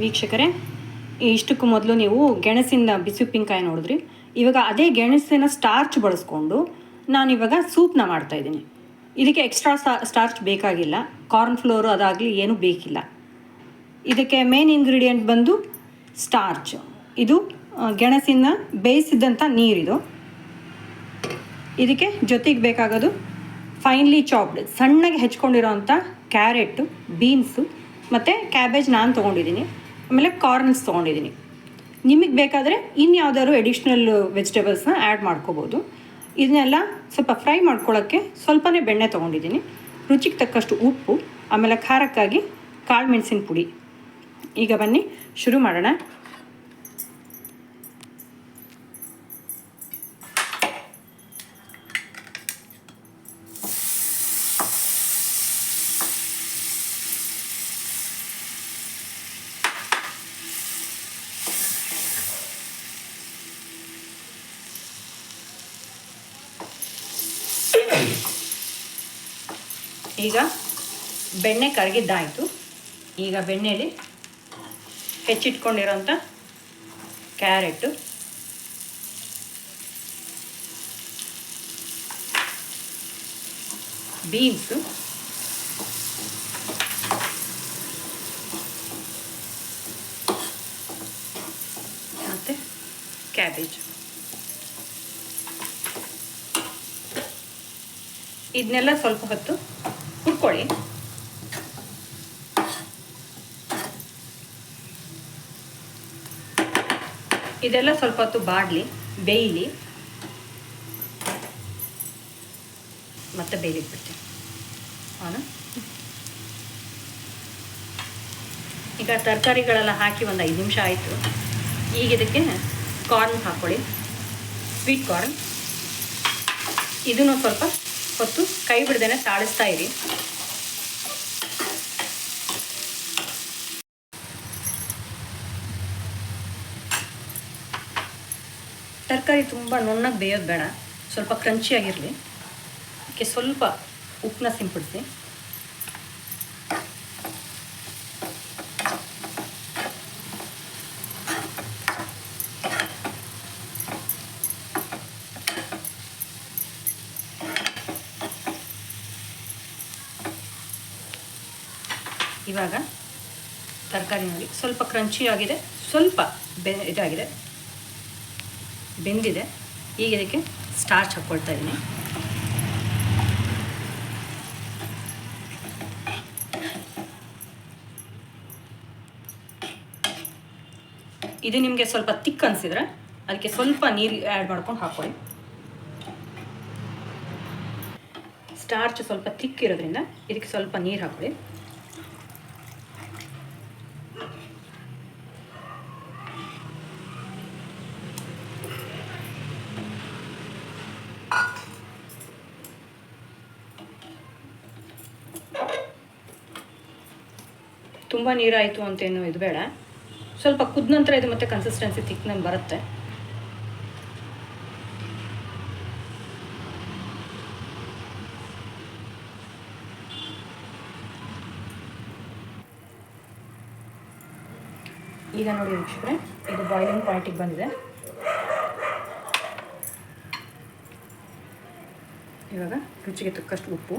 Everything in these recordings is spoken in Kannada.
ವೀಕ್ಷಕರೇ, ಇಷ್ಟಕ್ಕೂ ಮೊದಲು ನೀವು ಗೆಣಸಿನ ಬಿಸಿ ಉಪ್ಪಿನಕಾಯಿ ನೋಡಿದ್ರಿ. ಇವಾಗ ಅದೇ ಗೆಣಸಿನ ಸ್ಟಾರ್ಚ್ ಬಳಸ್ಕೊಂಡು ನಾನಿವಾಗ ಸೂಪ್ನ ಮಾಡ್ತಾಯಿದ್ದೀನಿ. ಇದಕ್ಕೆ ಎಕ್ಸ್ಟ್ರಾ ಸ್ಟಾರ್ಚ್ ಬೇಕಾಗಿಲ್ಲ, ಕಾರ್ನ್ ಫ್ಲೋರು ಅದಾಗಲಿ ಏನೂ ಬೇಕಿಲ್ಲ. ಇದಕ್ಕೆ ಮೇನ್ ಇಂಗ್ರೀಡಿಯೆಂಟ್ ಬಂದು ಸ್ಟಾರ್ಚ್. ಇದು ಗೆಣಸಿನ ಬೇಯಿಸಿದಂಥ ನೀರಿದು. ಇದಕ್ಕೆ ಜೊತೆಗೆ ಬೇಕಾಗೋದು ಫೈನ್ಲಿ ಚಾಪ್ಡ್ ಸಣ್ಣಗೆ ಹೆಚ್ಕೊಂಡಿರೋಂಥ ಕ್ಯಾರೆಟು, ಬೀನ್ಸು ಮತ್ತು ಕ್ಯಾಬೇಜ್ ನಾನು ತೊಗೊಂಡಿದ್ದೀನಿ. ಆಮೇಲೆ ಕಾರ್ನ್ಸ್ ತೊಗೊಂಡಿದ್ದೀನಿ. ನಿಮಗೆ ಬೇಕಾದರೆ ಇನ್ಯಾವುದಾದ್ರು ಎಡಿಷ್ನಲ್ ವೆಜಿಟೇಬಲ್ಸ್ನ ಆ್ಯಡ್ ಮಾಡ್ಕೋಬೋದು. ಇದನ್ನೆಲ್ಲ ಸ್ವಲ್ಪ ಫ್ರೈ ಮಾಡ್ಕೊಳ್ಳೋಕ್ಕೆ ಸ್ವಲ್ಪನೇ ಬೆಣ್ಣೆ ತೊಗೊಂಡಿದ್ದೀನಿ. ರುಚಿಗೆ ತಕ್ಕಷ್ಟು ಉಪ್ಪು, ಆಮೇಲೆ ಖಾರಕ್ಕಾಗಿ ಕಾಳು ಮೆಣಸಿನ ಪುಡಿ. ಈಗ ಬನ್ನಿ ಶುರು ಮಾಡೋಣ. ಈಗ ಬೆಣ್ಣೆ ಕರಗಿದ್ದಾಯಿತು. ಈಗ ಬೆಣ್ಣೆಯಲ್ಲಿ ಹೆಚ್ಚಿಟ್ಕೊಂಡಿರೋಂಥ ಕ್ಯಾರೆಟು, ಬೀನ್ಸು, ಮತ್ತು ಕ್ಯಾಬೇಜ್ ಇದನ್ನೆಲ್ಲ ಸ್ವಲ್ಪ ಹೊತ್ತು ಹುರ್ಕೊಳ್ಳಿ. ಇದೆಲ್ಲ ಸ್ವಲ್ಪ ಹೊತ್ತು ಬಾಡಲಿ, ಬೇಯಲಿ. ಮತ್ತೆ ಬೇಯಲಿಕ್ಕೆ ಬಿಡ್ತೀನಿ. ಅವನು ಈಗ ತರಕಾರಿಗಳೆಲ್ಲ ಹಾಕಿ ಒಂದು 5 ನಿಮಿಷ ಆಯಿತು. ಈಗ ಇದಕ್ಕೆ ಕಾರ್ನ್ ಹಾಕ್ಕೊಳ್ಳಿ, ಸ್ವೀಟ್ ಕಾರ್ನ್. ಇದನ್ನು ಸ್ವಲ್ಪ ಹೊತ್ತು ಕೈ ಬಿಡ್ದೇನೆ ತಾಳಿಸ್ತಾ ಇರಿ. ತರಕಾರಿ ತುಂಬ ನುಣ್ಣಗೆ ಬೇಯೋದು ಬೇಡ, ಸ್ವಲ್ಪ ಕ್ರಂಚಿಯಾಗಿರಲಿ. ಅದಕ್ಕೆ ಸ್ವಲ್ಪ ಉಪ್ಪನ್ನ ಸಿಂಪಡಿಸಿ. ಇವಾಗ ತರಕಾರಿ ನೋಡಿ ಸ್ವಲ್ಪ ಕ್ರಂಚಿ ಆಗಿದೆ, ಸ್ವಲ್ಪ ಇದಾಗಿದೆ, ಬೆಂದಿದೆ. ಈಗ ಇದಕ್ಕೆ ಸ್ಟಾರ್ಚ್ ಹಾಕ್ಕೊಳ್ತಾ ಇದ್ದೀನಿ. ಇದು ನಿಮಗೆ ಸ್ವಲ್ಪ ತಿಕ್ ಅನಿಸಿದ್ರೆ ಅದಕ್ಕೆ ಸ್ವಲ್ಪ ನೀರು ಆ್ಯಡ್ ಮಾಡ್ಕೊಂಡು ಹಾಕ್ಕೊಳ್ಳಿ. ಸ್ಟಾರ್ಚ್ ಸ್ವಲ್ಪ ತಿಕ್ ಇರೋದ್ರಿಂದ ಇದಕ್ಕೆ ಸ್ವಲ್ಪ ನೀರು ಹಾಕ್ಕೊಳ್ಳಿ. ತುಂಬ ನೀರಾಯಿತು ಅಂತೇನು ಇದು ಬೇಡ, ಸ್ವಲ್ಪ ಕುದ ನಂತರ ಇದು ಮತ್ತೆ ಕನ್ಸಿಸ್ಟೆನ್ಸಿ ತಿಕ್ನಂಗೆ ಬರುತ್ತೆ. ಈಗ ನೋಡಿ ವೀಕ್ಷಕರೇ, ಇದು ಬಾಯ್ಲಿಂಗ್ ಪಾಯಿಂಟಿಗೆ ಬಂದಿದೆ. ಇವಾಗ ರುಚಿಗೆ ತಕ್ಕಷ್ಟು ಉಪ್ಪು,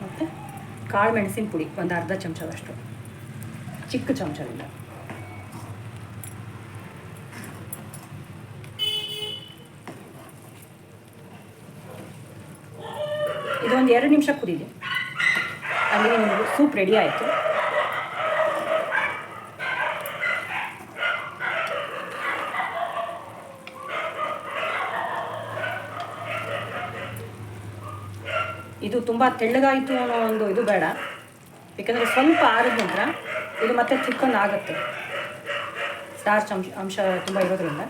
ಮತ್ತು ಕಾಳು ಮೆಣಸಿನ ಪುಡಿ ಒಂದು ಅರ್ಧ ಚಮಚದಷ್ಟು, ಚಿಕ್ಕ ಚಮಚದಿಂದ. ಇದೊಂದು 2 ನಿಮಿಷ ಕುದೀಲಿ. ಅಲ್ಲಿ ನಿಮಗೆ ಸೂಪ್ ರೆಡಿ ಆಯಿತು. ಇದು ತುಂಬ ತೆಳ್ಳಗಾಯಿತು ಅನ್ನೋ ಒಂದು ಇದು ಬೇಡ, ಯಾಕಂದರೆ ಸ್ವಲ್ಪ ಆರಿದ ನಂತರ ಇದು ಮತ್ತೆ ಚಿಕ್ಕನ್ ಆಗುತ್ತೆ, ಸ್ಟಾರ್ಚ್ ಅಂಶ ತುಂಬ ಇರೋದ್ರಿಂದ.